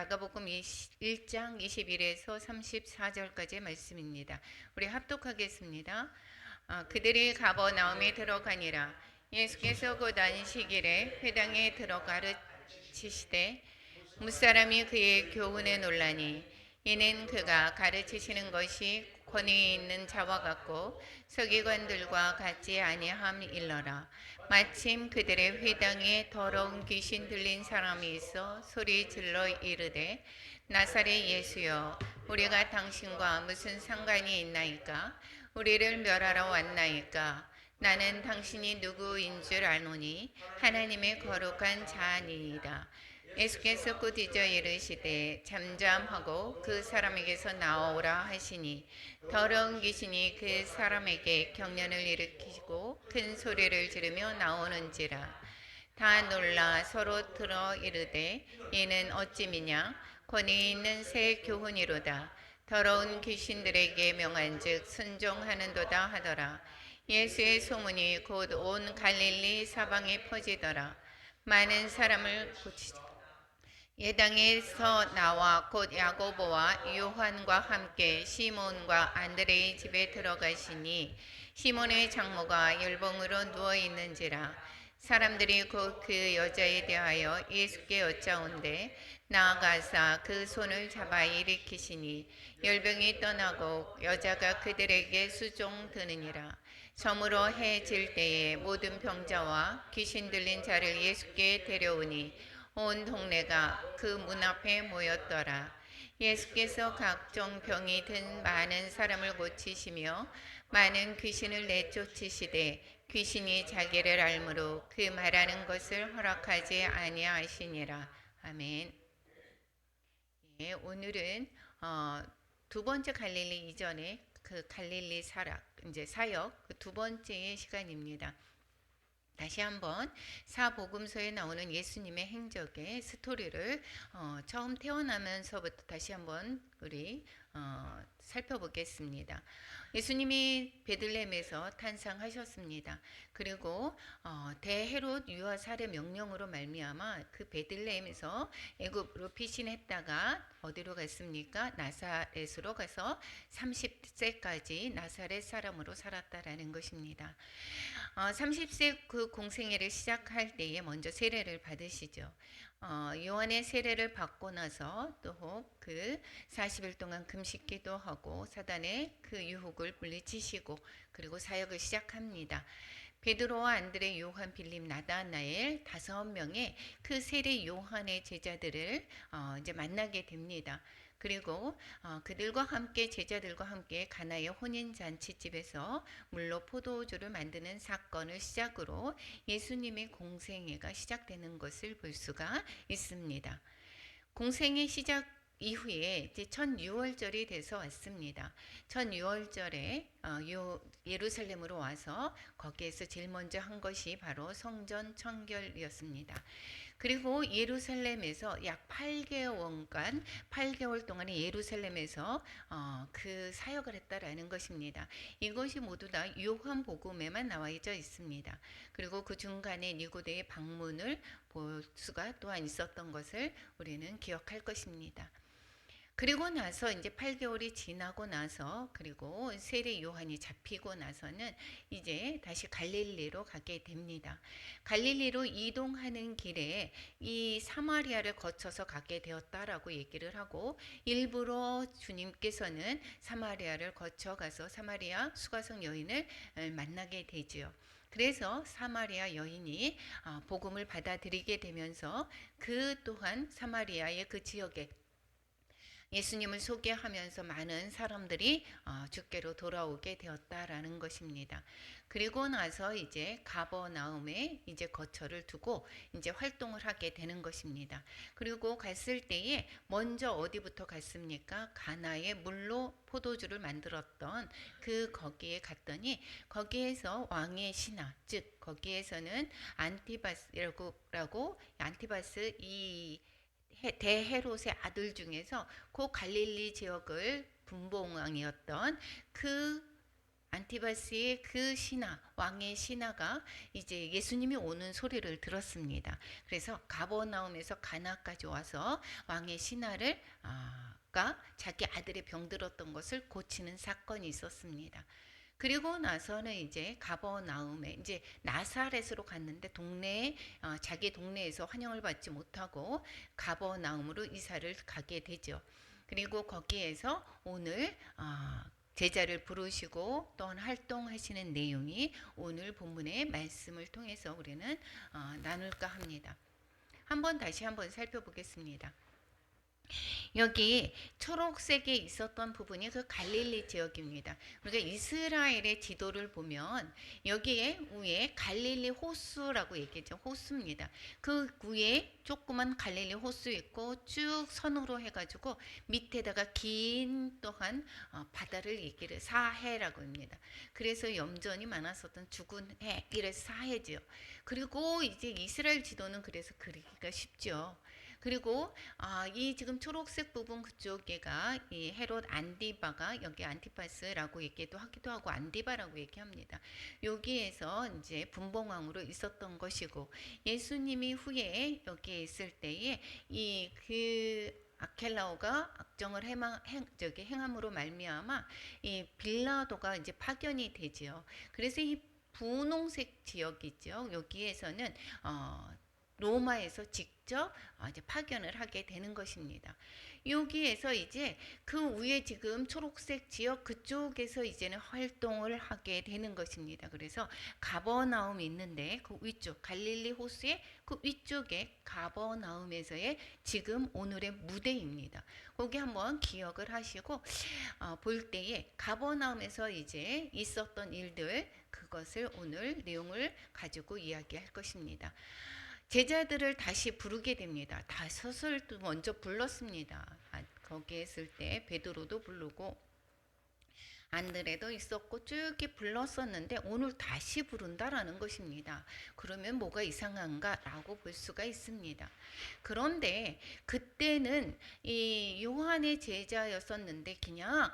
마가복음 1장 21에서 34절까지의 말씀입니다. 우리 합독하겠습니다. 그들이 가버나움에 들어가니라. 예수께서 곧 안식일에 회당에 들어 가르치시되 무사람이 그의 교훈에 놀라니 이는 그가 가르치시는 것이 권위 있는 자와 같고 서기관들과 같지 아니함일러라. 마침 그들의 회당에 더러운 귀신 들린 사람이 있어 소리 질러 이르되 나사렛 예수여 우리가 당신과 무슨 상관이 있나이까? 우리를 멸하러 왔나이까? 나는 당신이 누구인 줄 아노니 하나님의 거룩한 자니이다. 예수께서 꾸짖어 이르시되 잠잠하고 그 사람에게서 나오라 하시니 더러운 귀신이 그 사람에게 경련을 일으키고 큰 소리를 지르며 나오는지라. 다 놀라 서로 들어 이르되 이는 어찌미냐 권위 있는 새 교훈이로다. 더러운 귀신들에게 명한즉 순종하는도다 하더라. 예수의 소문이 곧 온 갈릴리 사방에 퍼지더라. 많은 사람을 예당에서 나와 곧 야고보와 요한과 함께 시몬과 안드레의 집에 들어가시니 시몬의 장모가 열병으로 누워 있는지라. 사람들이 곧 그 여자에 대하여 예수께 여짜온대 나아가사 그 손을 잡아 일으키시니 열병이 떠나고 여자가 그들에게 수종드느니라. 저물어 해 질 때에 모든 병자와 귀신 들린 자를 예수께 데려오니 온 동네가 그 문 앞에 모였더라. 예수께서 각종 병이 든 많은 사람을 고치시며 많은 귀신을 내쫓으시되 귀신이 자기를 알므로 그 말하는 것을 허락하지 아니하시니라. 아멘. 예, 오늘은 두 번째 갈릴리 이전에 그 갈릴리 사역 그 두 번째의 시간입니다. 다시 한번 사복음서에 나오는 예수님의 행적의 스토리를 처음 태어나면서부터 다시 한번 우리 살펴보겠습니다. 예수님이 베들레헴에서 탄생하셨습니다. 그리고 대헤롯 유아 살해 명령으로 말미암아 그 베들레헴에서 애굽으로 피신했다가 어디로 갔습니까? 나사렛으로 가서 30세까지 나사렛 사람으로 살았다라는 것입니다. 30세 그 공생애를 시작할 때에 먼저 세례를 받으시죠. 요한의 세례를 받고 나서 또 그 40일 동안 금식 기도하고 사단의 그 유혹을 물리치시고 그리고 사역을 시작합니다. 베드로와 안드레, 요한, 빌립, 나다나엘 5명의 그 세례 요한의 제자들을 이제 만나게 됩니다. 그리고 그들과 함께 제자들과 함께 가나의 혼인 잔치집에서 물로 포도주를 만드는 사건을 시작으로 예수님의 공생애가 시작되는 것을 볼 수가 있습니다. 공생애 시작 이후에 이제 첫 유월절이 돼서 왔습니다. 첫 유월절에 예루살렘으로 와서 거기에서 제일 먼저 한 것이 바로 성전 청결이었습니다. 그리고 예루살렘에서 약 8개월 동안에 예루살렘에서 그 사역을 했다라는 것입니다. 이것이 모두 다 요한복음에만 나와져 있습니다. 그리고 그 중간에 니고데의 방문을 볼 수가 또한 있었던 것을 우리는 기억할 것입니다. 그리고 나서 이제 8개월이 지나고 나서 그리고 세례 요한이 잡히고 나서는 이제 다시 갈릴리로 가게 됩니다. 갈릴리로 이동하는 길에 이 사마리아를 거쳐서 가게 되었다라고 얘기를 하고 일부러 주님께서는 사마리아를 거쳐가서 사마리아 수가성 여인을 만나게 되지요. 그래서 사마리아 여인이 복음을 받아들이게 되면서 그 또한 사마리아의 그 지역에 예수님을 소개하면서 많은 사람들이 주께로 돌아오게 되었다라는 것입니다. 그리고 나서 이제 가버나움에 이제 거처를 두고 이제 활동을 하게 되는 것입니다. 그리고 갔을 때에 먼저 어디부터 갔습니까? 가나의 물로 포도주를 만들었던 그 거기에 갔더니 거기에서 왕의 신하, 즉 거기에서는 안티바스 이 대헤롯의 아들 중에서 그 갈릴리 지역을 분봉왕이었던 그 안티바스의 그 신하, 왕의 신하가 이제 예수님이 오는 소리를 들었습니다. 그래서 가버나움에서 가나까지 와서 왕의 신하를 가 자기 아들의 병들었던 것을 고치는 사건이 있었습니다. 그리고 나서는 이제 가버나움에 이제 나사렛으로 갔는데 동네에 자기 동네에서 환영을 받지 못하고 가버나움으로 이사를 가게 되죠. 그리고 거기에서 오늘 제자를 부르시고 또한 활동하시는 내용이 오늘 본문의 말씀을 통해서 우리는 나눌까 합니다. 다시 한번 살펴보겠습니다. 여기 초록색에 있었던 부분이 그 갈릴리 지역입니다. 그러니까 이스라엘의 지도를 보면 여기에 위에 갈릴리 호수라고 얘기했죠. 호수입니다. 그 위에 조그만 갈릴리 호수 있고 쭉 선으로 해가지고 밑에다가 긴 또한 바다를 얘기를 사해라고 합니다. 그래서 염전이 많았었던 죽은 해, 이래서 사해죠. 그리고 이제 이스라엘 지도는 그래서 그리기가 쉽죠. 그리고 이 지금 초록색 부분 그쪽에가 이 헤롯 안디바가 여기 안티파스라고 얘기도 하기도 하고 안디바라고 얘기합니다. 여기에서 이제 분봉왕으로 있었던 것이고 예수님이 후에 여기에 있을 때에 이 그 아켈라오가 악정을 행함으로 말미암아 이 빌라도가 이제 파견이 되지요. 그래서 이 분홍색 지역이죠. 여기에서는 로마에서 직접 이제 파견을 하게 되는 것입니다. 여기에서 이제 그 위에 지금 초록색 지역 그쪽에서 이제는 활동을 하게 되는 것입니다. 그래서 가버나움이 있는데 그 위쪽 갈릴리 호수의 그 위쪽에 가버나움에서의 지금 오늘의 무대입니다. 거기 한번 기억을 하시고 볼 때에 가버나움에서 이제 있었던 일들 그것을 오늘 내용을 가지고 이야기할 것입니다. 제자들을 다시 부르게 됩니다. 다섯을 먼저 불렀습니다. 거기에 있을 때 베드로도 부르고 안드레도 있었고 쭉 불렀었는데 오늘 다시 부른다라는 것입니다. 그러면 뭐가 이상한가라고 볼 수가 있습니다. 그런데 그때는 이 요한의 제자였었는데 그냥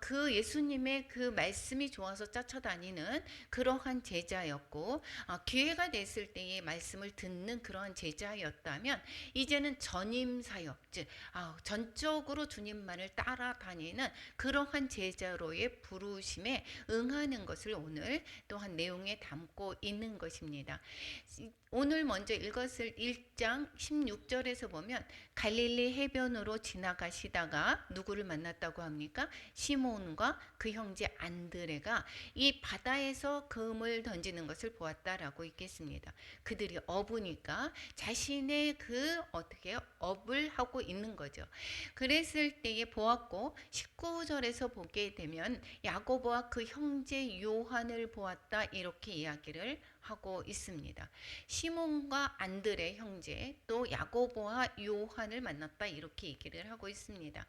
그 예수님의 그 말씀이 좋아서 쫓아다니는 그러한 제자였고 기회가 됐을 때의 말씀을 듣는 그러한 제자였다면 이제는 전임 사역 즉 전적으로 주님만을 따라다니는 그러한 제자로의 부르심에 응하는 것을 오늘 또한 내용에 담고 있는 것입니다. 오늘 먼저 읽었을 1장 16절에서 보면 갈릴리 해변으로 지나가시다가 누구를 만났다고 합니까? 시몬과 그 형제 안드레가 이 바다에서 금을 던지는 것을 보았다라고 읽겠습니다. 그들이 어부니까 자신의 그 어떻게 업을 하고 있는 거죠. 그랬을 때에 보았고 19절에서 보게 되면 야고보와 그 형제 요한을 보았다 이렇게 이야기를 하고 있습니다. 시몬과 안드레 형제 또 야고보와 요한을 만났다 이렇게 얘기를 하고 있습니다.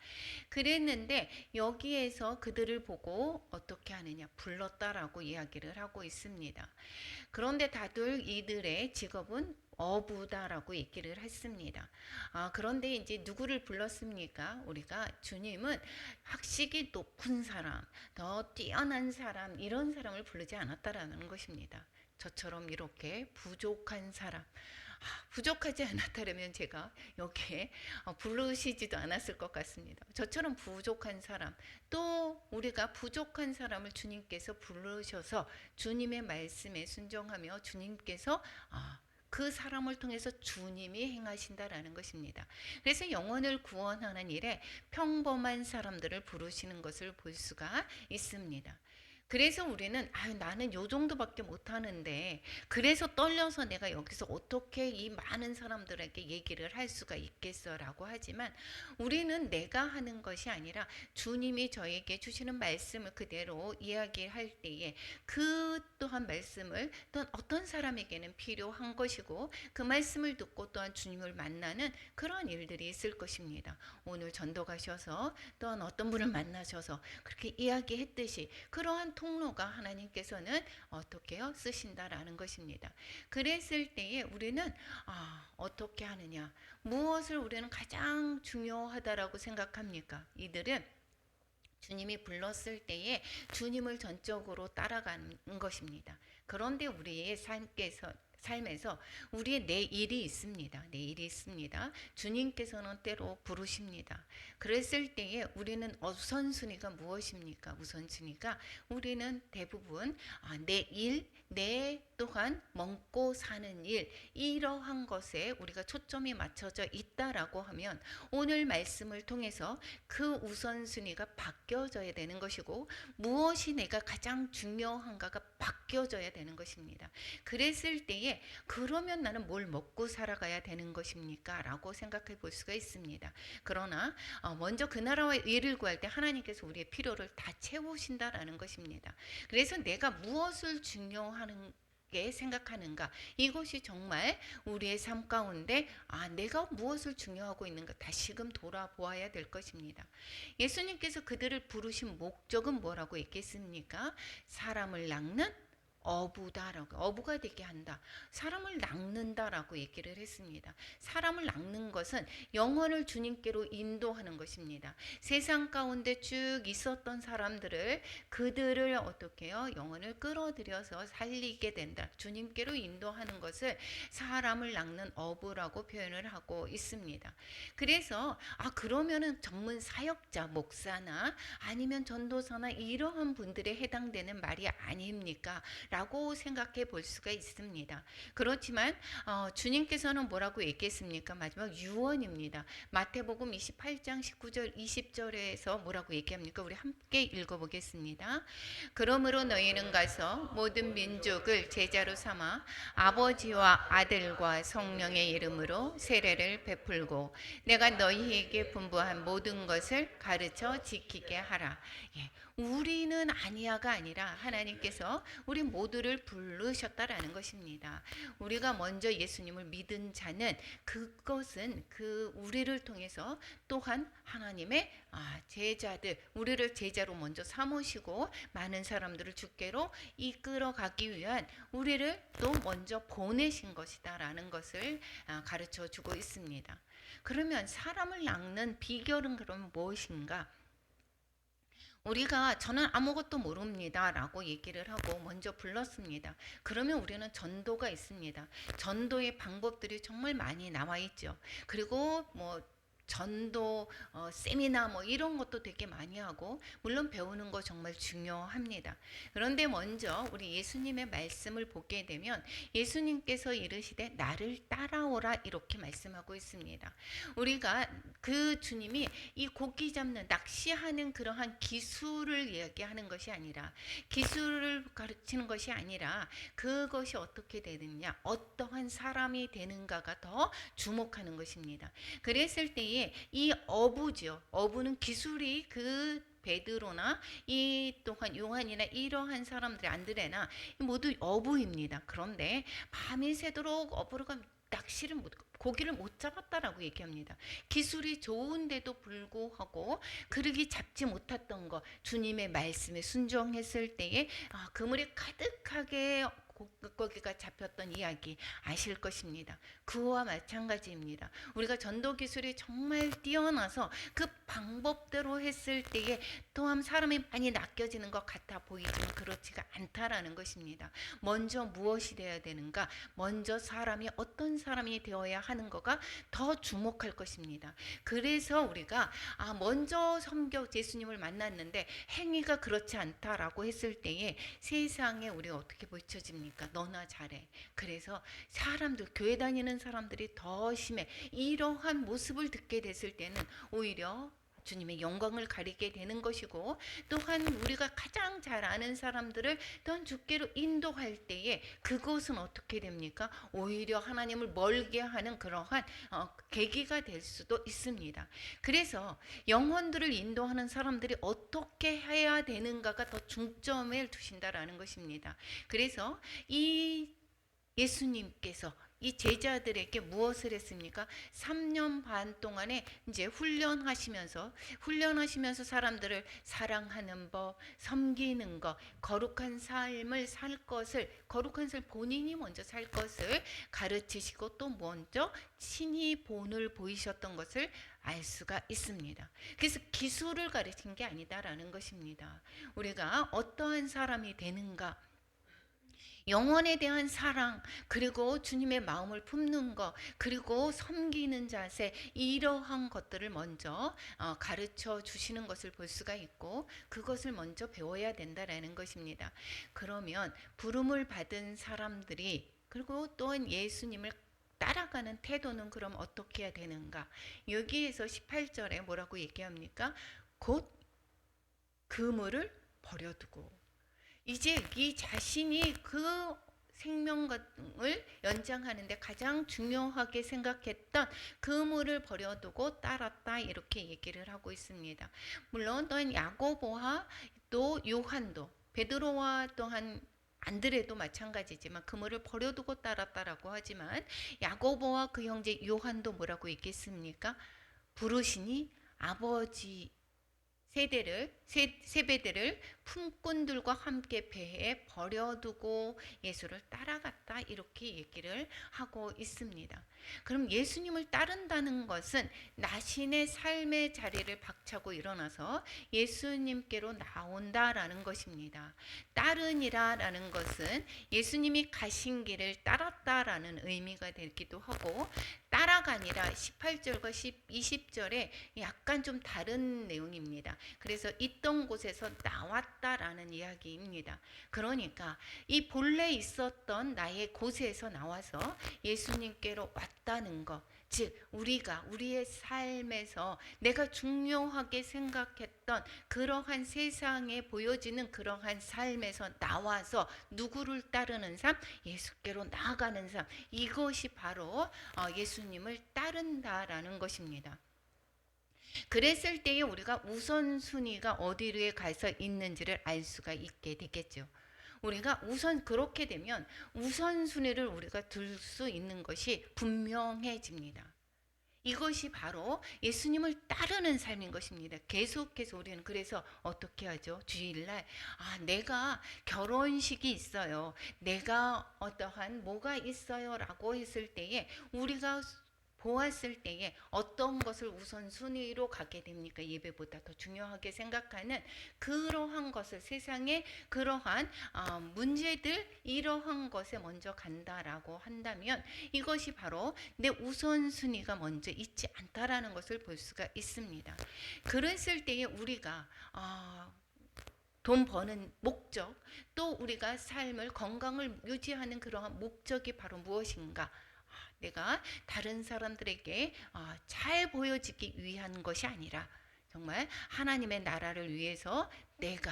그랬는데 여기에서 그들을 보고 어떻게 하느냐 불렀다라고 이야기를 하고 있습니다. 그런데 다들 이들의 직업은 어부다라고 얘기를 했습니다. 그런데 이제 누구를 불렀습니까? 우리가 주님은 학식이 높은 사람, 더 뛰어난 사람 이런 사람을 부르지 않았다라는 것입니다. 저처럼 이렇게 부족한 사람 부족하지 않았다면 제가 여기에 부르시지도 않았을 것 같습니다. 저처럼 부족한 사람 또 우리가 부족한 사람을 주님께서 부르셔서 주님의 말씀에 순종하며 주님께서 그 사람을 통해서 주님이 행하신다라는 것입니다. 그래서 영혼을 구원하는 일에 평범한 사람들을 부르시는 것을 볼 수가 있습니다. 그래서 우리는 나는 요 정도밖에 못하는데 그래서 떨려서 내가 여기서 어떻게 이 많은 사람들에게 얘기를 할 수가 있겠어라고 하지만 우리는 내가 하는 것이 아니라 주님이 저에게 주시는 말씀을 그대로 이야기할 때에 그 또한 말씀을 또한 어떤 사람에게는 필요한 것이고 그 말씀을 듣고 또한 주님을 만나는 그런 일들이 있을 것입니다. 오늘 전도 가셔서 또한 어떤 분을 만나셔서 그렇게 이야기했듯이 그러한 통로가 하나님께서는 어떻게 쓰신다라는 것입니다. 그랬을 때에 우리는 어떻게 하느냐 무엇을 우리는 가장 중요하다라고 생각합니까? 이들은 주님이 불렀을 때에 주님을 전적으로 따라가는 것입니다. 그런데 우리의 삶에서 우리의 내일이 있습니다. 내일이 있습니다. 주님께서는 때로 부르십니다. 그랬을 때에 우리는 우선순위가 무엇입니까? 우선순위가 우리는 대부분 내 또한 먹고 사는 일, 이러한 것에 우리가 초점이 맞춰져 있다라고 하면 오늘 말씀을 통해서 그 우선순위가 바뀌어져야 되는 것이고 무엇이 내가 가장 중요한가가 바뀌어져야 되는 것입니다. 그랬을 때에 그러면 나는 뭘 먹고 살아가야 되는 것입니까? 라고 생각해 볼 수가 있습니다. 그러나 먼저 그 나라와 의를 구할 때 하나님께서 우리의 필요를 다 채우신다라는 것입니다. 그래서 내가 무엇을 중요하는 생각하는가, 이것이 정말 우리의 삶 가운데 내가 무엇을 중요하고 있는가 다시금 돌아보아야 될 것입니다. 예수님께서 그들을 부르신 목적은 뭐라고 했겠습니까? 사람을 낚는 어부다라고, 어부가 되게 한다, 사람을 낚는다라고 얘기를 했습니다. 사람을 낚는 것은 영혼을 주님께로 인도하는 것입니다. 세상 가운데 쭉 있었던 사람들을, 그들을 어떻게 해요? 영혼을 끌어들여서 살리게 된다, 주님께로 인도하는 것을 사람을 낚는 어부라고 표현을 하고 있습니다. 그래서 그러면은 전문 사역자, 목사나 아니면 전도사나 이러한 분들에 해당되는 말이 아닙니까? 라고 생각해 볼 수가 있습니다. 그렇지만 주님께서는 뭐라고 얘기했습니까? 마지막 유언입니다. 마태복음 28장 19절 20절에서 뭐라고 얘기합니까? 우리 함께 읽어보겠습니다. 그러므로 너희는 가서 모든 민족을 제자로 삼아 아버지와 아들과 성령의 이름으로 세례를 베풀고 내가 너희에게 분부한 모든 것을 가르쳐 지키게 하라. 우리는 아니야가 아니라 하나님께서 우리 모두를 부르셨다라는 것입니다. 우리가 먼저 예수님을 믿은 자는 그것은 우리를 통해서 또한 하나님의 제자들, 우리를 제자로 먼저 삼으시고 많은 사람들을 주께로 이끌어가기 위한 우리를 또 먼저 보내신 것이다라는 것을 가르쳐 주고 있습니다. 그러면 사람을 낚는 비결은 그럼 무엇인가? 저는 아무것도 모릅니다 라고 얘기를 하고 먼저 불렀습니다. 그러면 우리는 전도가 있습니다. 전도의 방법들이 정말 많이 나와 있죠. 그리고 전도 세미나 이런 것도 되게 많이 하고 물론 배우는 거 정말 중요합니다. 그런데 먼저 우리 예수님의 말씀을 보게 되면 예수님께서 이르시되 나를 따라오라 이렇게 말씀하고 있습니다. 우리가 그 주님이 이 고기 잡는 낚시하는 그러한 기술을 이야기하는 것이 아니라, 기술을 가르치는 것이 아니라 그것이 어떻게 되느냐, 어떠한 사람이 되는가가 더 주목하는 것입니다. 그랬을 때에 이 어부죠. 어부는 기술이 베드로나 또한 요한이나 이러한 사람들이, 안드레나 모두 어부입니다. 그런데 밤이 새도록 어부가 고기를 못 잡았다라고 얘기합니다. 기술이 좋은데도 불구하고 그릇이 잡지 못했던 거, 주님의 말씀에 순종했을 때에 그물이 가득하게 고기가 잡혔던 이야기 아실 것입니다. 그와 마찬가지입니다. 우리가 전도 기술이 정말 뛰어나서 그 방법대로 했을 때에 또한 사람이 많이 낚여지는 것 같아 보이지만 그렇지가 않다라는 것입니다. 먼저 무엇이 되어야 되는가? 먼저 사람이 어떤 사람이 되어야 하는 거가 더 주목할 것입니다. 그래서 우리가 먼저 예수님을 만났는데 행위가 그렇지 않다라고 했을 때에 세상에 우리가 어떻게 비춰집니까? 너나 잘해. 그래서 교회 다니는 사람들이 더 심해. 이러한 모습을 듣게 됐을 때는 오히려 주님의 영광을 가리게 되는 것이고, 또한 우리가 가장 잘 아는 사람들을 또한 주께로 인도할 때에 그것은 어떻게 됩니까? 오히려 하나님을 멀게 하는 그러한 계기가 될 수도 있습니다. 그래서 영혼들을 인도하는 사람들이 어떻게 해야 되는가가 더 중점을 두신다라는 것입니다. 그래서 이 예수님께서 이 제자들에게 무엇을 했습니까? 3년 반 동안에 이제 훈련하시면서 사람들을 사랑하는 법, 섬기는 것, 거룩한 삶을 거룩한 삶 본인이 먼저 살 것을 가르치시고 또 먼저 친히 본을 보이셨던 것을 알 수가 있습니다. 그래서 기술을 가르친 게 아니다라는 것입니다. 우리가 어떠한 사람이 되는가, 영혼에 대한 사랑, 그리고 주님의 마음을 품는 것, 그리고 섬기는 자세, 이러한 것들을 먼저 가르쳐 주시는 것을 볼 수가 있고, 그것을 먼저 배워야 된다라는 것입니다. 그러면 부름을 받은 사람들이, 그리고 또한 예수님을 따라가는 태도는 그럼 어떻게 해야 되는가? 여기에서 18절에 뭐라고 얘기합니까? 곧 그물을 버려두고, 이제 이 자신이 그 생명을 연장하는데 가장 중요하게 생각했던 그물을 버려두고 따랐다, 이렇게 얘기를 하고 있습니다. 물론 또한 야고보와 또 요한도, 베드로와 또한 안드레도 마찬가지지만 그물을 버려두고 따랐다라고 하지만, 야고보와 그 형제 요한도 뭐라고 얘기했습니까? 부르시니 아버지 세배들을 품꾼들과 함께 배에 버려두고 예수를 따라갔다, 이렇게 얘기를 하고 있습니다. 그럼 예수님을 따른다는 것은 자신의 삶의 자리를 박차고 일어나서 예수님께로 나온다라는 것입니다. 따르니라라는 것은 예수님이 가신 길을 따랐다라는 의미가 되기도 하고, 따라가니라 18절과 20절에 약간 좀 다른 내용입니다. 그래서 있던 곳에서 나왔다라는 이야기입니다. 그러니까 이 본래 있었던 나의 곳에서 나와서 예수님께로 왔다는 것, 즉 우리가 우리의 삶에서 내가 중요하게 생각했던 그러한 세상에 보여지는 그러한 삶에서 나와서 누구를 따르는 삶? 예수께로 나아가는 삶. 이것이 바로 예수님을 따른다라는 것입니다. 그랬을 때에 우리가 우선순위가 어디에 가서 있는지를 알 수가 있게 되겠죠. 우리가 우선 그렇게 되면 우선순위를 우리가 둘 수 있는 것이 분명해집니다. 이것이 바로 예수님을 따르는 삶인 것입니다. 계속해서 우리는 그래서 어떻게 하죠? 주일날 내가 결혼식이 있어요, 내가 어떠한 뭐가 있어요 라고 했을 때에 우리가 보았을 때에 어떤 것을 우선순위로 가게 됩니까? 예배보다 더 중요하게 생각하는 그러한 것을, 세상의 그러한 문제들, 이러한 것에 먼저 간다라고 한다면 이것이 바로 내 우선순위가 먼저 있지 않다라는 것을 볼 수가 있습니다. 그랬을 때에 우리가 돈 버는 목적, 또 우리가 삶을, 건강을 유지하는 그러한 목적이 바로 무엇인가? 내가 다른 사람들에게 잘 보여지기 위한 것이 아니라 정말 하나님의 나라를 위해서 내가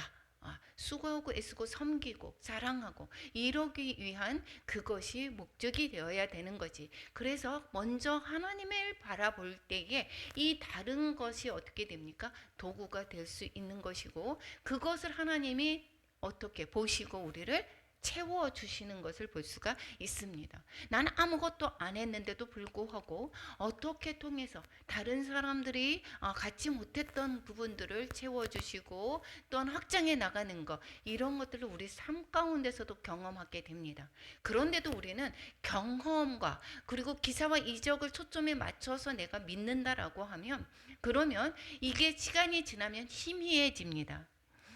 수고하고 애쓰고 섬기고 사랑하고 이러기 위한 그것이 목적이 되어야 되는 거지. 그래서 먼저 하나님을 바라볼 때에 이 다른 것이 어떻게 됩니까? 도구가 될 수 있는 것이고, 그것을 하나님이 어떻게 보시고 우리를 채워주시는 것을 볼 수가 있습니다. 나는 아무것도 안 했는데도 불구하고 어떻게 통해서 다른 사람들이 갖지 못했던 부분들을 채워주시고 또한 확장해 나가는 것, 이런 것들을 우리 삶 가운데서도 경험하게 됩니다. 그런데도 우리는 경험과 그리고 기사와 이적을 초점에 맞춰서 내가 믿는다라고 하면, 그러면 이게 시간이 지나면 희미해집니다.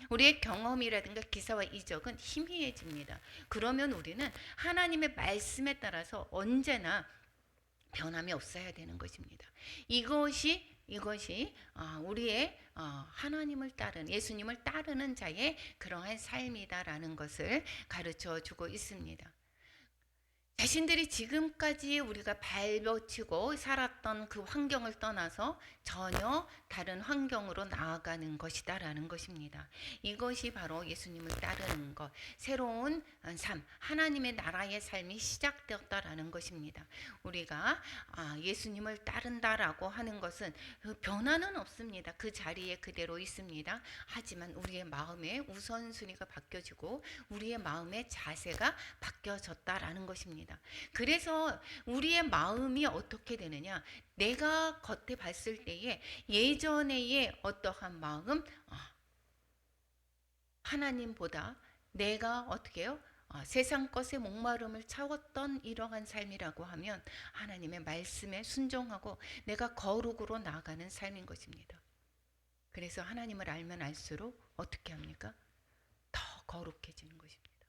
우리의 경험이라든가 기사와 이적은 희미해집니다. 그러면 우리는 하나님의 말씀에 따라서 언제나 변함이 없어야 되는 것입니다. 이것이 우리의 하나님을 따르는, 예수님을 따르는 자의 그러한 삶이다라는 것을 가르쳐 주고 있습니다. 자신들이 지금까지 우리가 발버치고 살았던 그 환경을 떠나서 전혀 다른 환경으로 나아가는 것이다라는 것입니다. 이것이 바로 예수님을 따르는 것, 새로운 삶, 하나님의 나라의 삶이 시작되었다라는 것입니다. 우리가 예수님을 따른다라고 하는 것은 변화는 없습니다. 그 자리에 그대로 있습니다. 하지만 우리의 마음의 우선순위가 바뀌어지고 우리의 마음의 자세가 바뀌어졌다라는 것입니다. 그래서 우리의 마음이 어떻게 되느냐, 내가 겉에 봤을 때에 예전의 어떠한 마음, 하나님보다 내가 어떻게 해요? 세상 것에 목마름을 채웠던 이러한 삶이라고 하면 하나님의 말씀에 순종하고 내가 거룩으로 나아가는 삶인 것입니다. 그래서 하나님을 알면 알수록 어떻게 합니까? 더 거룩해지는 것입니다.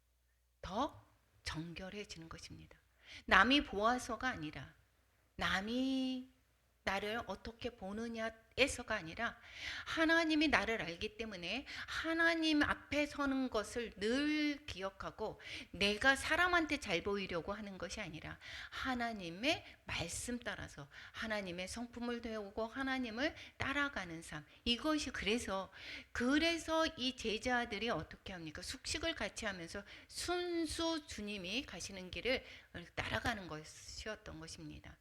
더 정결해지는 것입니다. 남이 보아서가 아니라 남이 나를 어떻게 보느냐에서가 아니라 하나님이 나를 알기 때문에 하나님 앞에 서는 것을 늘 기억하고 내가 사람한테 잘 보이려고 하는 것이 아니라 하나님의 말씀 따라서 하나님의 성품을 배우고 하나님을 따라가는 삶, 이것이 그래서 이 제자들이 어떻게 합니까? 숙식을 같이 하면서 순수 주님이 가시는 길을 따라가는 것이었던 것입니다.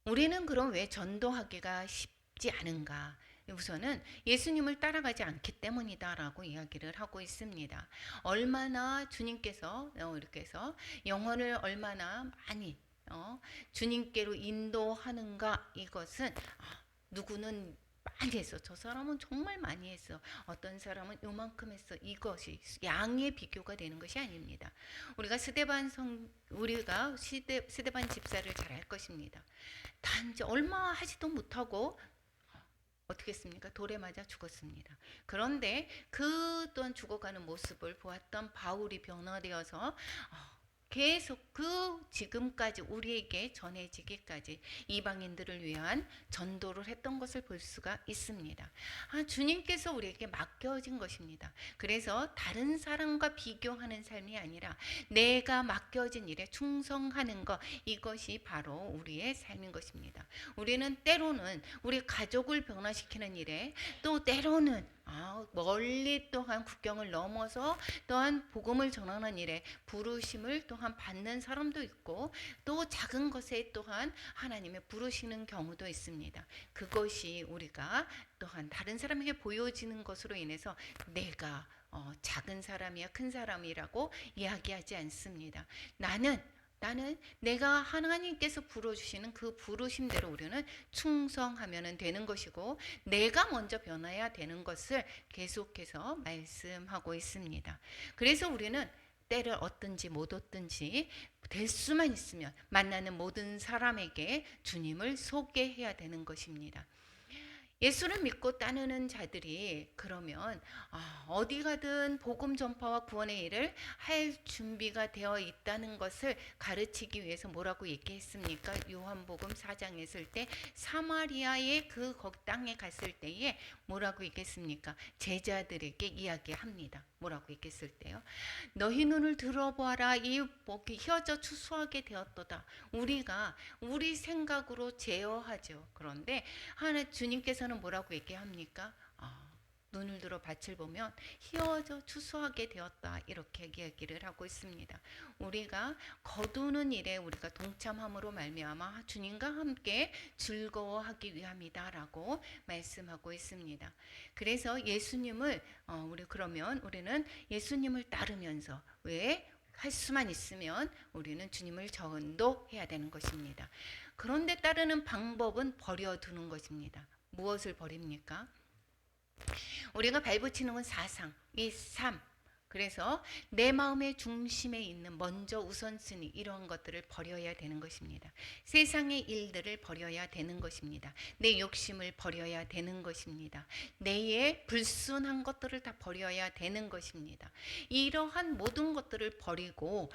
우리는 그럼 왜 전도하기가 쉽지 않은가? 우선은 예수님을 따라가지 않기 때문이다라고 이야기를 하고 있습니다. 얼마나 주님께서 이렇게 해서 영혼을 얼마나 많이 주님께로 인도하는가, 이것은 누구는 많이 했어. 저 사람은 정말 많이 했어. 어떤 사람은 요만큼 했어. 이것이 양의 비교가 되는 것이 아닙니다. 우리가 스데반 집사를 잘 알 것입니다. 단지 얼마 하지도 못하고 어떻게 했습니까? 돌에 맞아 죽었습니다. 그런데 그 또한 죽어가는 모습을 보았던 바울이 변화되어서 계속 지금까지 우리에게 전해지기까지 이방인들을 위한 전도를 했던 것을 볼 수가 있습니다. 주님께서 우리에게 맡겨진 것입니다. 그래서 다른 사람과 비교하는 삶이 아니라 내가 맡겨진 일에 충성하는 것, 이것이 바로 우리의 삶인 것입니다. 우리는 때로는 우리 가족을 변화시키는 일에, 또 때로는 멀리 또한 국경을 넘어서 또한 복음을 전하는 일에 부르심을 또한 받는 사람도 있고, 또 작은 것에 또한 하나님의 부르시는 경우도 있습니다. 그것이 우리가 또한 다른 사람에게 보여지는 것으로 인해서 내가 작은 사람이야 큰 사람이라고 이야기하지 않습니다. 나는 내가 하나님께서 부르시는 그 부르심대로 우리는 충성하면 되는 것이고, 내가 먼저 변화해야 되는 것을 계속해서 말씀하고 있습니다. 그래서 우리는 때를 얻든지 못 얻든지 될 수만 있으면 만나는 모든 사람에게 주님을 소개해야 되는 것입니다. 예수를 믿고 따르는 자들이 그러면 어디 가든 복음 전파와 구원의 일을 할 준비가 되어 있다는 것을 가르치기 위해서 뭐라고 얘기했습니까? 요한복음 4장에 있을 때 사마리아의 그 땅에 갔을 때에 뭐라고 얘기했습니까? 제자들에게 이야기합니다. 뭐라고 얘기했을 때요? 너희 눈을 들어보아라. 이 목이 휘어져 추수하게 되었도다. 우리가 우리 생각으로 제어하죠. 그런데 주님께서는 뭐라고 얘기합니까? 눈을 들어 밭을 보면 휘어져 추수하게 되었다, 이렇게 이야기를 하고 있습니다. 우리가 거두는 일에 우리가 동참함으로 말미암아 주님과 함께 즐거워하기 위함이다라고 말씀하고 있습니다. 그래서 예수님을 우리는 예수님을 따르면서 왜 할 수만 있으면 우리는 주님을 전도해야 되는 것입니다. 그런데 따르는 방법은 버려두는 것입니다. 무엇을 버립니까? 우리가 발붙이는 건 사상, 이 삶. 그래서 내 마음의 중심에 있는 먼저 우선순위, 이런 것들을 버려야 되는 것입니다. 세상의 일들을 버려야 되는 것입니다. 내 욕심을 버려야 되는 것입니다. 내의 불순한 것들을 다 버려야 되는 것입니다. 이러한 모든 것들을 버리고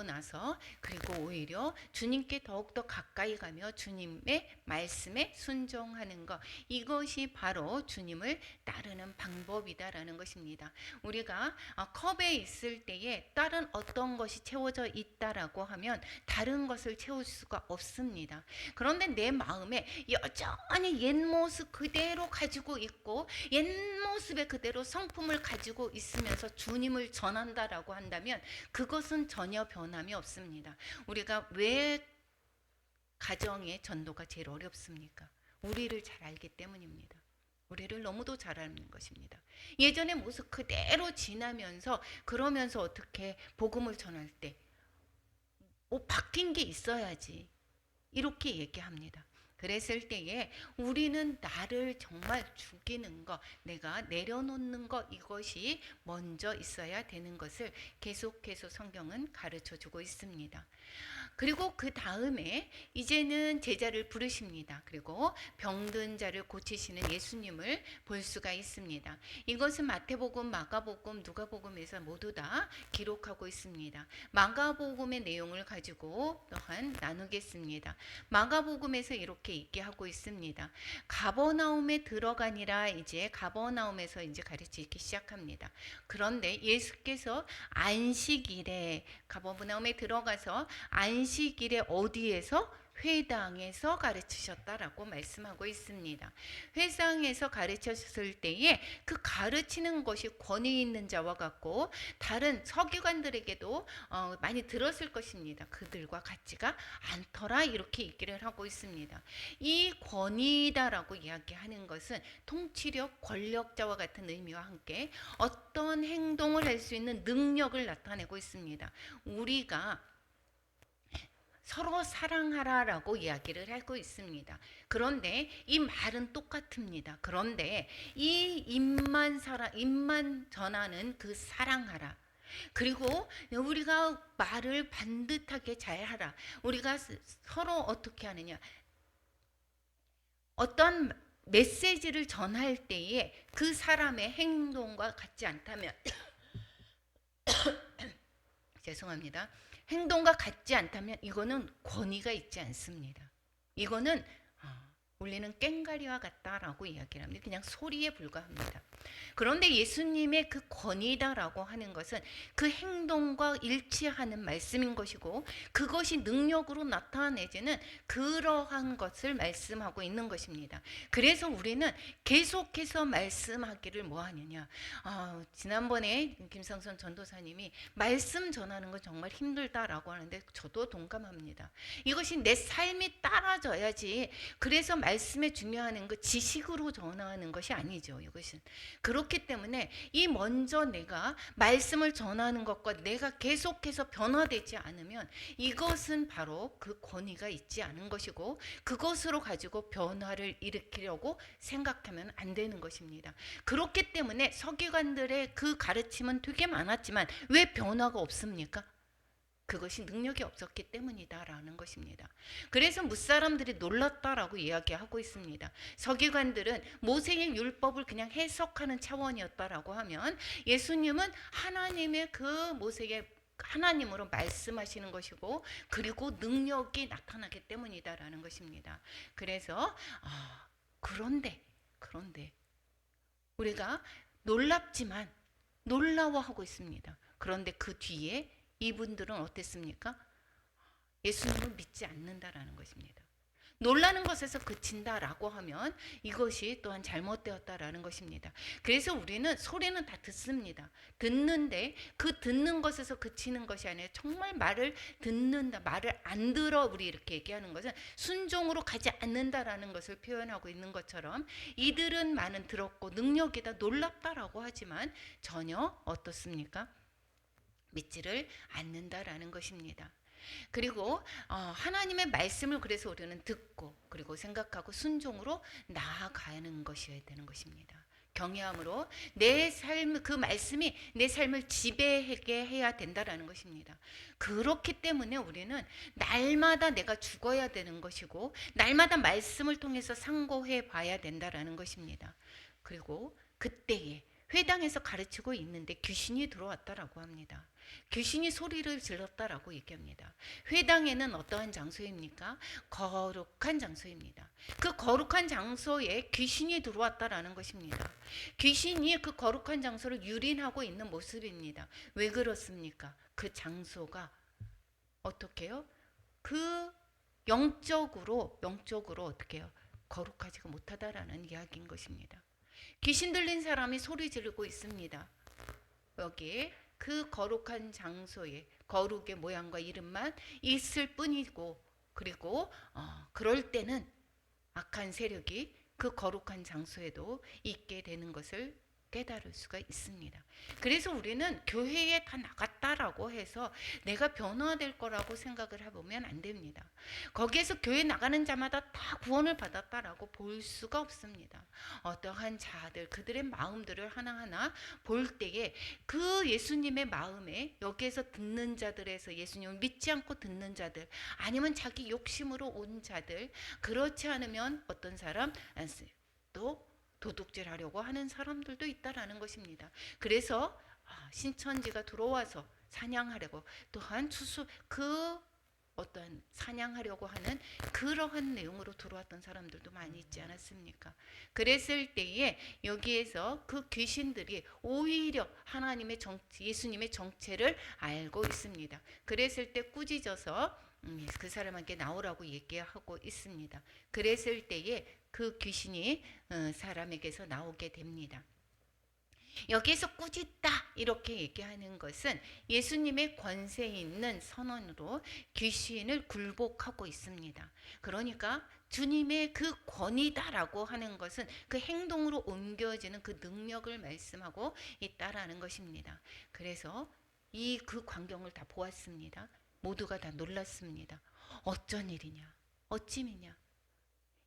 나서, 그리고 오히려 주님께 더욱더 가까이 가며 주님의 말씀에 순종하는 것, 이것이 바로 주님을 따르는 방법이다라는 것입니다. 우리가 컵에 있을 때에 다른 어떤 것이 채워져 있다라고 하면 다른 것을 채울 수가 없습니다. 그런데 내 마음에 여전히 옛 모습 그대로 가지고 있고 옛 모습에 그대로 성품을 가지고 있으면서 주님을 전한다라고 한다면 그것은 전혀 변함이 없습니다. 우리가 왜 가정의 전도가 제일 어렵습니까? 우리를 잘 알기 때문입니다. 우리를 너무도 잘 아는 것입니다. 예전의 모습 그대로 지나면서, 그러면서 어떻게 복음을 전할 때 바뀐 게 있어야지, 이렇게 얘기합니다. 그랬을 때에 우리는 나를 정말 죽이는 것, 내가 내려놓는 것, 이것이 먼저 있어야 되는 것을 계속해서 성경은 가르쳐 주고 있습니다. 그리고 그 다음에 이제는 제자를 부르십니다. 그리고 병든 자를 고치시는 예수님을 볼 수가 있습니다. 이것은 마태복음, 마가복음, 누가복음에서 모두 다 기록하고 있습니다. 마가복음의 내용을 가지고 또한 나누겠습니다. 마가복음에서 이렇게 있게 하고 있습니다. 가버나움에 들어가니라. 이제 가버나움에서 이제 가르치기 시작합니다. 그런데 예수께서 안식일에 가버나움에 들어가서 안식일에 어디에서? 회당에서 가르치셨다라고 말씀하고 있습니다. 회당에서 가르쳤을 때에 그 가르치는 것이 권위 있는 자와 같고 다른 서기관들에게도 많이 들었을 것입니다. 그들과 같지가 않더라 이렇게 얘기를 하고 있습니다. 이 권위다라고 이야기하는 것은 통치력, 권력자와 같은 의미와 함께 어떤 행동을 할 수 있는 능력을 나타내고 있습니다. 우리가 서로 사랑하라라고 이야기를 하고 있습니다. 그런데 이 말은 똑같습니다. 그런데 이 입만 전하는 그 사랑하라. 그리고 우리가 말을 반듯하게 잘하라. 우리가 서로 어떻게 하느냐. 어떤 메시지를 전할 때에 그 사람의 행동과 같지 않다면 죄송합니다. 행동과 같지 않다면 이거는 권위가 있지 않습니다. 이거는 우리는 꽹가리와 같다라고 이야기를 합니다. 그냥 소리에 불과합니다. 그런데 예수님의 그 권위다라고 하는 것은 그 행동과 일치하는 말씀인 것이고 그것이 능력으로 나타내지는 그러한 것을 말씀하고 있는 것입니다. 그래서 우리는 계속해서 말씀하기를 뭐 하느냐. 지난번에 김성선 전도사님이 말씀 전하는 건 정말 힘들다라고 하는데 저도 동감합니다. 이것이 내 삶이 따라져야지. 그래서 말씀에 중요한 그 지식으로 전하는 것이 아니죠. 이것은 그렇기 때문에 이 먼저 내가 말씀을 전하는 것과 내가 계속해서 변화되지 않으면 이것은 바로 그 권위가 있지 않은 것이고 그것으로 가지고 변화를 일으키려고 생각하면 안 되는 것입니다. 그렇기 때문에 서기관들의 그 가르침은 되게 많았지만 왜 변화가 없습니까? 그것이 능력이 없었기 때문이다라는 것입니다. 그래서 무사람들이 놀랐다라고 이야기하고 있습니다. 서기관들은 모세의 율법을 그냥 해석하는 차원이었다라고 하면 예수님은 하나님의 그 모세의 하나님으로 말씀하시는 것이고 그리고 능력이 나타나기 때문이다라는 것입니다. 그래서 그런데 우리가 놀랍지만 놀라워하고 있습니다. 그런데 그 뒤에 이분들은 어땠습니까? 예수님을 믿지 않는다라는 것입니다. 놀라는 것에서 그친다라고 하면 이것이 또한 잘못되었다라는 것입니다. 그래서 우리는 소리는 다 듣습니다. 듣는데 그 듣는 것에서 그치는 것이 아니라 정말 말을 듣는다, 말을 안 들어 우리 이렇게 얘기하는 것은 순종으로 가지 않는다라는 것을 표현하고 있는 것처럼 이들은 많은 들었고 능력이다 놀랍다라고 하지만 전혀 어떻습니까? 믿지를 않는다라는 것입니다. 그리고 하나님의 말씀을 그래서 우리는 듣고 그리고 생각하고 순종으로 나아가는 것이어야 되는 것입니다. 경외함으로 내 삶, 그 말씀이 내 삶을 지배하게 해야 된다라는 것입니다. 그렇기 때문에 우리는 날마다 내가 죽어야 되는 것이고 날마다 말씀을 통해서 상고해 봐야 된다라는 것입니다. 그리고 그때에 회당에서 가르치고 있는데 귀신이 들어왔다라고 합니다. 귀신이 소리를 질렀다라고 얘기합니다. 회당에는 어떠한 장소입니까? 거룩한 장소입니다. 그 거룩한 장소에 귀신이 들어왔다라는 것입니다. 귀신이 그 거룩한 장소를 유린하고 있는 모습입니다. 왜 그렇습니까? 그 장소가 어떻게 해요? 그 영적으로 어떻게 해요? 거룩하지가 못하다라는 이야기인 것입니다. 귀신 들린 사람이 소리 지르고 있습니다. 여기에 그 거룩한 장소에 거룩의 모양과 이름만 있을 뿐이고 그리고 그럴 때는 악한 세력이 그 거룩한 장소에도 있게 되는 것을 깨달을 수가 있습니다. 그래서 우리는 교회에 다 나갔다라고 해서 내가 변화될 거라고 생각을 해보면 안 됩니다. 거기에서 교회 나가는 자마다 다 구원을 받았다라고 볼 수가 없습니다. 어떠한 자들, 그들의 마음들을 하나하나 볼 때에 그 예수님의 마음에 여기에서 듣는 자들에서 예수님을 믿지 않고 듣는 자들, 아니면 자기 욕심으로 온 자들, 그렇지 않으면 어떤 사람 또 도둑질 하려고 하는 사람들도 있다라는 것입니다. 그래서 신천지가 들어와서 사냥하려고, 또한 그 어떤 사냥하려고 하는 그러한 내용으로 들어왔던 사람들도 많이 있지 않았습니까? 그랬을 때에 여기에서 그 귀신들이 오히려 하나님의 예수님의 정체를 알고 있습니다. 그랬을 때 꾸짖어서 그 사람에게 나오라고 얘기하고 있습니다. 그랬을 때에 그 귀신이 사람에게서 나오게 됩니다. 여기에서 꾸짖다 이렇게 얘기하는 것은 예수님의 권세 있는 선언으로 귀신을 굴복하고 있습니다. 그러니까 주님의 그 권위다라고 하는 것은 그 행동으로 옮겨지는 그 능력을 말씀하고 있다라는 것입니다. 그래서 그 광경을 다 보았습니다. 모두가 다 놀랐습니다. 어쩐 일이냐, 어찌미냐.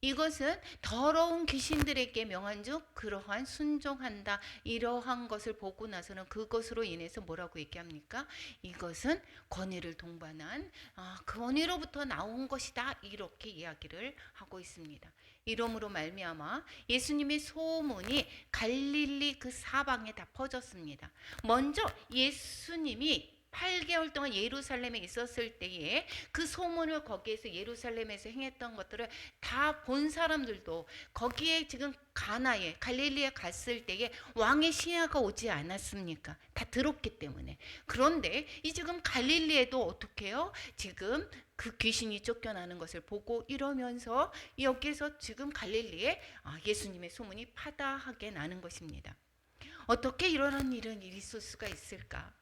이것은 더러운 귀신들에게 명한즉 그러한 순종한다, 이러한 것을 보고 나서는 그것으로 인해서 뭐라고 얘기합니까? 이것은 권위를 동반한 권위로부터 나온 것이다, 이렇게 이야기를 하고 있습니다. 이러므로 말미암아 예수님의 소문이 갈릴리 그 사방에 다 퍼졌습니다. 먼저 예수님이 8개월 동안 예루살렘에 있었을 때에 그 소문을 거기에서 예루살렘에서 행했던 것들을 다 본 사람들도, 거기에 지금 갈릴리에 갔을 때에 왕의 신하가 오지 않았습니까? 다 들었기 때문에. 그런데 이 지금 갈릴리에도 어떻게 해요? 지금 그 귀신이 쫓겨나는 것을 보고 이러면서 여기에서 지금 갈릴리에 예수님의 소문이 파다하게 나는 것입니다. 어떻게 이런 일은 있을 수가 있을까?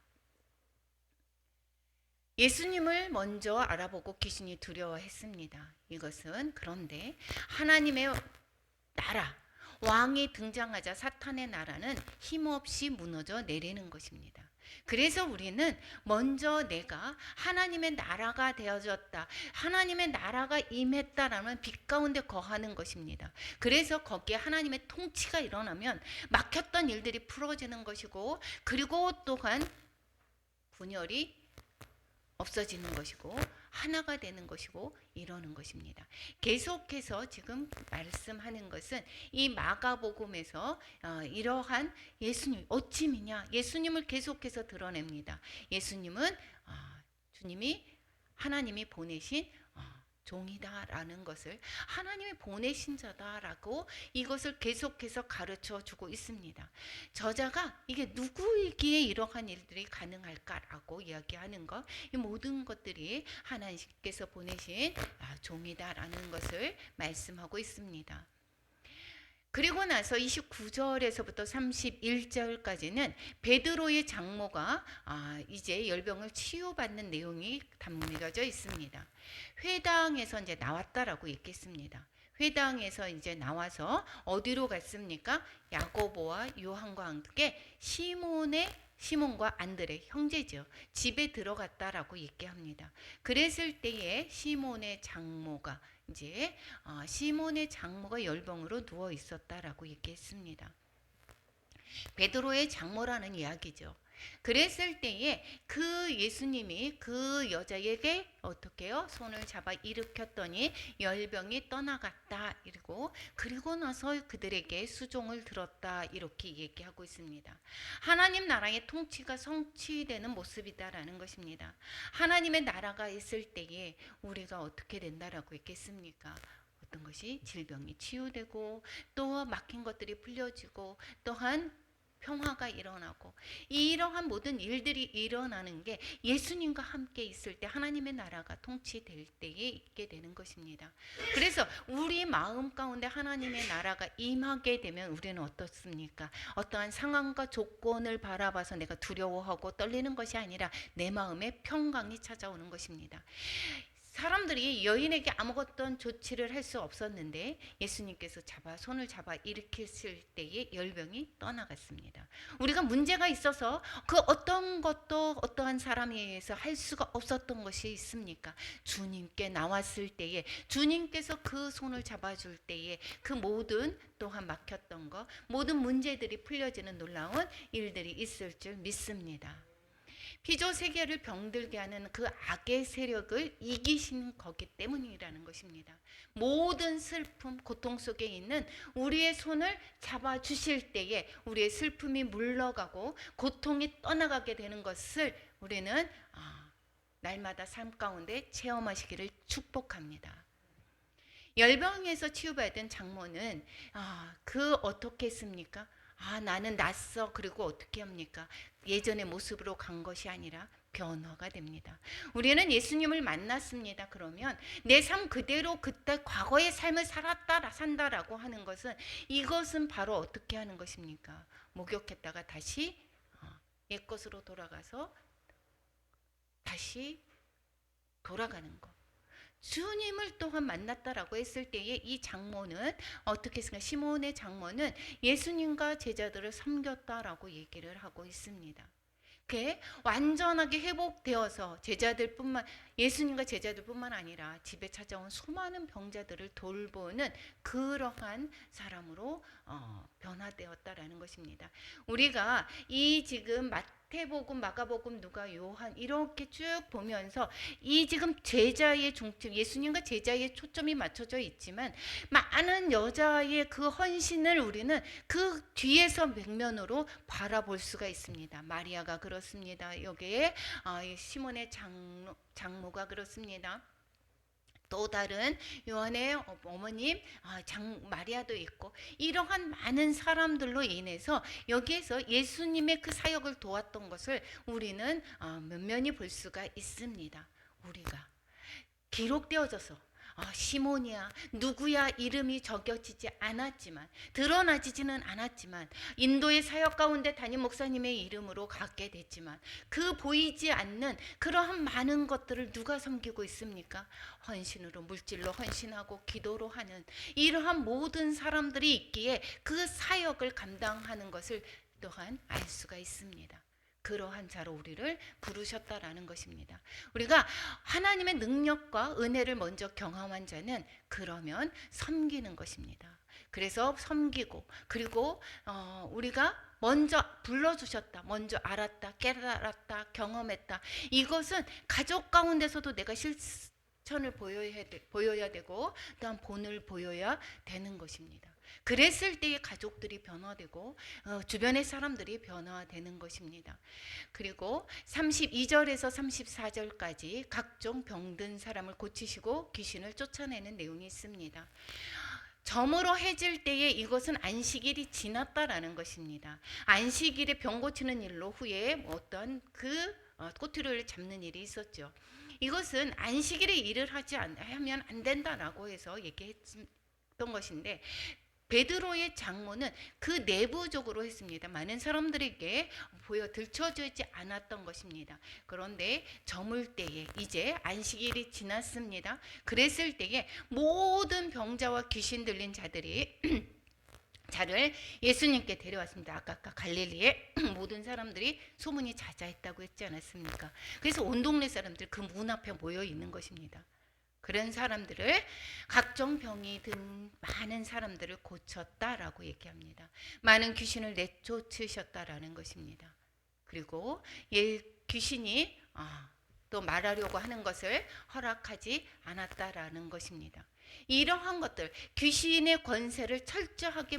예수님을 먼저 알아보고 귀신이 두려워했습니다. 이것은 그런데 하나님의 나라, 왕이 등장하자 사탄의 나라는 힘없이 무너져 내리는 것입니다. 그래서 우리는 먼저 내가 하나님의 나라가 되어졌다, 하나님의 나라가 임했다라는 빛 가운데 거하는 것입니다. 그래서 거기에 하나님의 통치가 일어나면 막혔던 일들이 풀어지는 것이고, 그리고 또한 분열이 없어지는 것이고 하나가 되는 것이고 이러는 것입니다. 계속해서 지금 말씀하는 것은 이 마가복음에서 이러한 예수님 어찌 믿냐, 예수님을 계속해서 드러냅니다. 예수님은 주님이 하나님이 보내신 종이다라는 것을, 하나님이 보내신 자다라고 이것을 계속해서 가르쳐 주고 있습니다. 저자가 이게 누구이기에 이러한 일들이 가능할까라고 이야기하는 것, 이 모든 것들이 하나님께서 보내신 종이다라는 것을 말씀하고 있습니다. 그리고 나서 29절에서부터 31절까지는 베드로의 장모가 이제 열병을 치유받는 내용이 담겨져 있습니다. 회당에서 이제 나왔다라고 얘기했습니다. 회당에서 이제 나와서 어디로 갔습니까? 야고보와 요한과 함께 시몬과 안드레 형제죠, 집에 들어갔다라고 얘기합니다. 그랬을 때에 시몬의 장모가 열병으로 누워 있었다라고 얘기했습니다. 베드로의 장모라는 이야기죠. 그랬을 때에 그 예수님이 그 여자에게 어떻게 해요? 손을 잡아 일으켰더니 열병이 떠나갔다, 그리고 나서 그들에게 수종을 들었다, 이렇게 얘기하고 있습니다. 하나님 나라의 통치가 성취되는 모습이다라는 것입니다. 하나님의 나라가 있을 때에 우리가 어떻게 된다라고 했겠습니까? 어떤 것이 질병이 치유되고 또 막힌 것들이 풀려지고 또한 평화가 일어나고, 이러한 모든 일들이 일어나는 게 예수님과 함께 있을 때 하나님의 나라가 통치될 때에 있게 되는 것입니다. 그래서 우리 마음 가운데 하나님의 나라가 임하게 되면 우리는 어떻습니까? 어떠한 상황과 조건을 바라봐서 내가 두려워하고 떨리는 것이 아니라 내 마음에 평강이 찾아오는 것입니다. 사람들이 여인에게 아무것도 조치를 할 수 없었는데 예수님께서 손을 잡아 일으켰을 때에 열병이 떠나갔습니다. 우리가 문제가 있어서 그 어떤 것도 어떠한 사람에 의해서 할 수가 없었던 것이 있습니까? 주님께 나왔을 때에, 주님께서 그 손을 잡아줄 때에 그 모든 또한 막혔던 것, 모든 문제들이 풀려지는 놀라운 일들이 있을 줄 믿습니다. 피조 세계를 병들게 하는 그 악의 세력을 이기신 거기 때문이라는 것입니다. 모든 슬픔, 고통 속에 있는 우리의 손을 잡아 주실 때에 우리의 슬픔이 물러가고 고통이 떠나가게 되는 것을 우리는 날마다 삶 가운데 체험하시기를 축복합니다. 열병에서 치유받은 장모는 그 어떻게 했습니까? 나는 났어. 그리고 어떻게 합니까? 예전의 모습으로 간 것이 아니라 변화가 됩니다. 우리는 예수님을 만났습니다. 그러면 내 삶 그대로 그때 과거의 삶을 산다라고 하는 것은, 이것은 바로 어떻게 하는 것입니까? 목욕했다가 다시 옛것으로 돌아가서 다시 돌아가는 것. 주님을 또한 만났다라고 했을 때에 이 장모는 어떻게 했습니까? 시몬의 장모는 예수님과 제자들을 섬겼다라고 얘기를 하고 있습니다. 그게 완전하게 회복되어서 예수님과 제자들뿐만 아니라 집에 찾아온 수많은 병자들을 돌보는 그러한 사람으로 변화되었다라는 것입니다. 우리가 이 지금 마태복음, 마가복음, 누가, 요한 이렇게 쭉 보면서 이 지금 제자의 중점, 예수님과 제자의 초점이 맞춰져 있지만 많은 여자의 그 헌신을 우리는 그 뒤에서 맥면으로 바라볼 수가 있습니다. 마리아가 그렇습니다. 여기에 시몬의 장모가 그렇습니다. 또 다른 요한의 어머님 마리아도 있고, 이러한 많은 사람들로 인해서 여기에서 예수님의 그 사역을 도왔던 것을 우리는 면면히 볼 수가 있습니다. 우리가 기록되어져서 시몬이야 누구야 이름이 적혀지지 않았지만, 드러나지는 않았지만, 인도의 사역 가운데 담임 목사님의 이름으로 갖게 됐지만, 그 보이지 않는 그러한 많은 것들을 누가 섬기고 있습니까? 헌신으로, 물질로 헌신하고 기도로 하는 이러한 모든 사람들이 있기에 그 사역을 감당하는 것을 또한 알 수가 있습니다. 그러한 자로 우리를 부르셨다라는 것입니다. 우리가 하나님의 능력과 은혜를 먼저 경험한 자는 그러면 섬기는 것입니다. 그래서 섬기고, 그리고 우리가 먼저 불러주셨다, 먼저 알았다, 깨달았다, 경험했다. 이것은 가족 가운데서도 내가 실천을 보여야 되고, 또한 본을 보여야 되는 것입니다. 그랬을 때에 가족들이 변화되고 주변의 사람들이 변화되는 것입니다. 그리고 32절에서 34절까지 각종 병든 사람을 고치시고 귀신을 쫓아내는 내용이 있습니다. 점으로 해질 때에 이것은 안식일이 지났다라는 것입니다. 안식일에 병 고치는 일로 후에 어떤 꼬투리를 잡는 일이 있었죠. 이것은 안식일에 일을 하면 안 된다라고 해서 얘기했던 것인데, 베드로의 장모는 그 내부적으로 했습니다. 많은 사람들에게 들춰지지 않았던 것입니다. 그런데 저물 때에, 이제 안식일이 지났습니다. 그랬을 때에 모든 병자와 귀신 들린 자를 예수님께 데려왔습니다. 아까 갈릴리에 모든 사람들이 소문이 자자했다고 했지 않았습니까? 그래서 온 동네 사람들 그 문 앞에 모여 있는 것입니다. 그런 사람들을, 각종 병이 든 많은 사람들을 고쳤다라고 얘기합니다. 많은 귀신을 내쫓으셨다라는 것입니다. 그리고 귀신이 또 말하려고 하는 것을 허락하지 않았다라는 것입니다. 이러한 것들, 귀신의 권세를 철저하게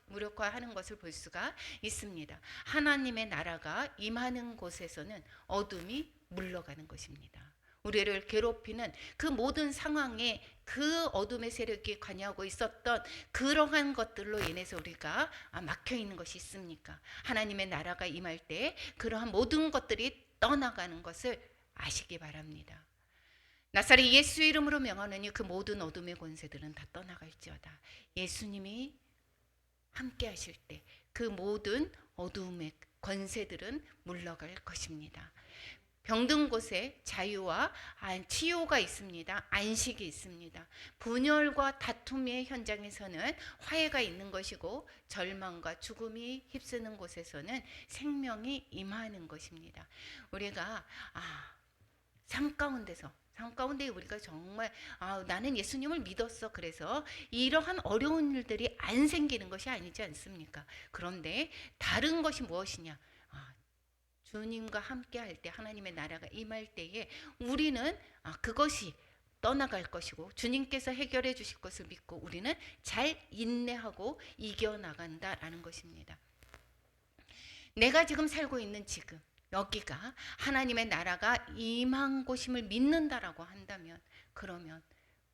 무력화하는 것을 볼 수가 있습니다. 하나님의 나라가 임하는 곳에서는 어둠이 물러가는 것입니다. 우리를 괴롭히는 그 모든 상황에 그 어둠의 세력이 관여하고 있었던 그러한 것들로 인해서 우리가 막혀 있는 것이 있습니까? 하나님의 나라가 임할 때 그러한 모든 것들이 떠나가는 것을 아시기 바랍니다. 나사렛 예수 이름으로 명하노니 그 모든 어둠의 권세들은 다 떠나갈지어다. 예수님이 함께 하실 때 그 모든 어둠의 권세들은 물러갈 것입니다. 병든 곳에 자유와 치유가 있습니다. 안식이 있습니다. 분열과 다툼의 현장에서는 화해가 있는 것이고, 절망과 죽음이 휩쓰는 곳에서는 생명이 임하는 것입니다. 우리가 삶 가운데 우리가 정말 나는 예수님을 믿었어. 그래서 이러한 어려운 일들이 안 생기는 것이 아니지 않습니까? 그런데 다른 것이 무엇이냐? 주님과 함께 할 때, 하나님의 나라가 임할 때에 우리는 그것이 떠나갈 것이고, 주님께서 해결해 주실 것을 믿고 우리는 잘 인내하고 이겨나간다라는 것입니다. 내가 지금 살고 있는 지금 여기가 하나님의 나라가 임한 곳임을 믿는다라고 한다면, 그러면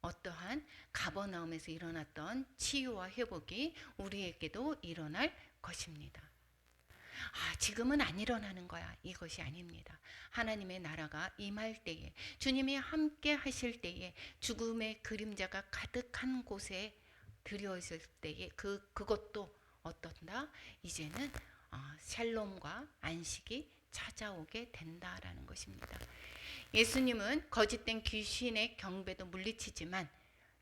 어떠한 가버나움에서 일어났던 치유와 회복이 우리에게도 일어날 것입니다. 지금은 안 일어나는 거야. 이것이 아닙니다. 하나님의 나라가 임할 때에, 주님이 함께 하실 때에, 죽음의 그림자가 가득한 곳에 들여있을 때에 그것도 어떤다? 이제는 샬롬과 안식이 찾아오게 된다라는 것입니다. 예수님은 거짓된 귀신의 경배도 물리치지만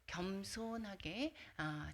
겸손하게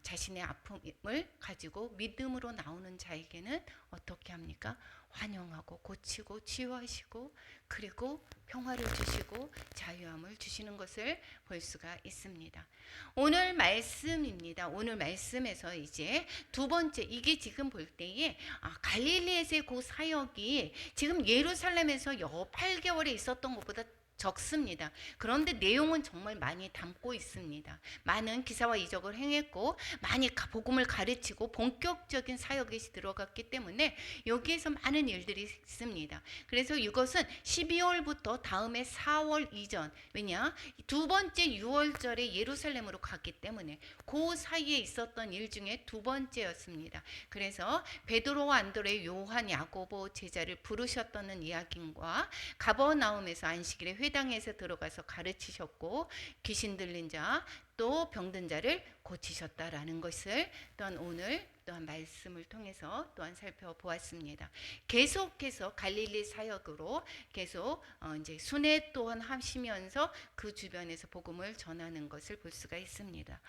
자신의 아픔을 가지고 믿음으로 나오는 자에게는 어떻게 합니까? 환영하고 고치고 치유하시고, 그리고 평화를 주시고 자유함을 주시는 것을 볼 수가 있습니다. 오늘 말씀입니다. 오늘 말씀에서 이제 두 번째, 이게 지금 볼 때에 갈릴리에서의 그 사역이 지금 예루살렘에서 8개월에 있었던 것보다 적습니다. 그런데 내용은 정말 많이 담고 있습니다. 많은 기사와 이적을 행했고, 많이 복음을 가르치고 본격적인 사역에 들어갔기 때문에 여기에서 많은 일들이 있습니다. 그래서 이것은 12월부터 다음에 4월 이전, 왜냐? 두 번째 6월절에 예루살렘으로 갔기 때문에 그 사이에 있었던 일 중에 두 번째였습니다. 그래서 베드로와 안드레, 요한, 야고보 제자를 부르셨다는 이야기와 가버나움에서 안식일에 회당에서 들어가서 가르치셨고, 귀신 들린 자 또 병든 자를 고치셨다라는 것을 또한 오늘 또한 말씀을 통해서 또한 살펴보았습니다. 계속해서 갈릴리 사역으로 계속 이제 순회 또한 하시면서 그 주변에서 복음을 전하는 것을 볼 수가 있습니다.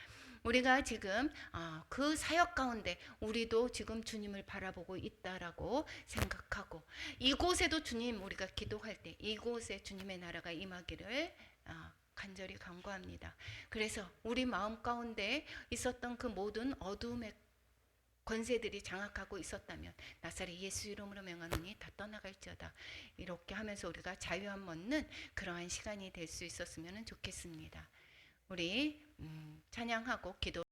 우리가 지금 그 사역 가운데 우리도 지금 주님을 바라보고 있다라고 생각하고, 이곳에도 주님, 우리가 기도할 때 이곳에 주님의 나라가 임하기를 간절히 간구합니다. 그래서 우리 마음 가운데 있었던 그 모든 어두움의 권세들이 장악하고 있었다면 나사렛 예수 이름으로 명하노니 다 떠나갈지어다. 이렇게 하면서 우리가 자유함 얻는 그러한 시간이 될 수 있었으면 좋겠습니다. 우리 찬양하고 기도